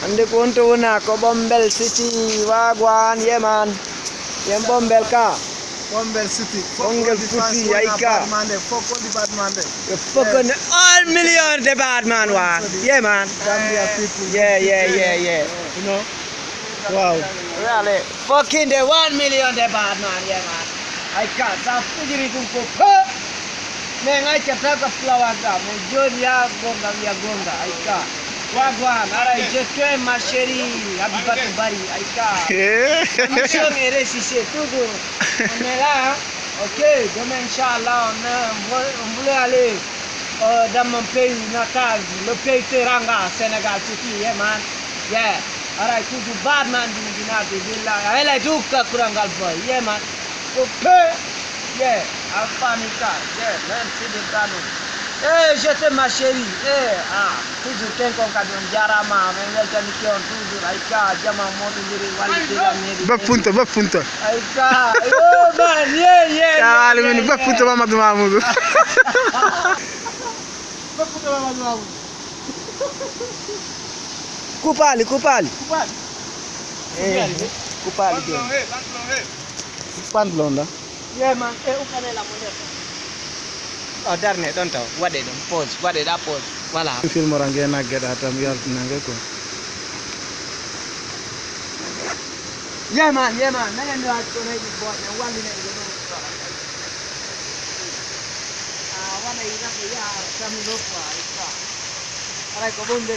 Ande konto na ko Bombel City wagwan yeman. Yem Bombel ka. Bombel City. Bombel City aika. Foko department. The fucking all million department one. Yeah man. Gambia people. Yeah. You know? Wow. Really? Fucking the 1 million department, yeah man. Aika sa pujiri kumko pa. Mengai chapta ka flower ga. Menjoria gonga aika. Wagwan, ara jetwe masheri abibatu bari aika. Mission ere sise tudo. On est là, ok. Demain inchallah on voulait aller dans mon pays natal, le pays Teranga, Sénégal, Titi, yeah man. Yeah. Ara tudo bad man di binati villa. Ela duka kurangal boy, yeah man. Okay. Yeah, afanika. Yeah, man, c'est de tano. Eh, j'étais ma chérie. Toujours ten kon kadi on jarama, men weltani ki on toujours aika jama modu ndiri wali tega meri. Ba punta. Aika. Oh man, yeah. Kali men ba punta Mamadou Mamoudou. Ba punta Mamadou Mamoudou. Kupali. Kupali. Kupali. Pantalon da. Yeah man, ukanela moneta. Oh darne don't tell. What they don't pause. What they that pause. Voilà. Film orange na get atam yar nange ko. Yeah man. Nanga ndo akona hivi boy. Na wali na ndio. Wana ina ya tamu lokwa. Ara ko bonde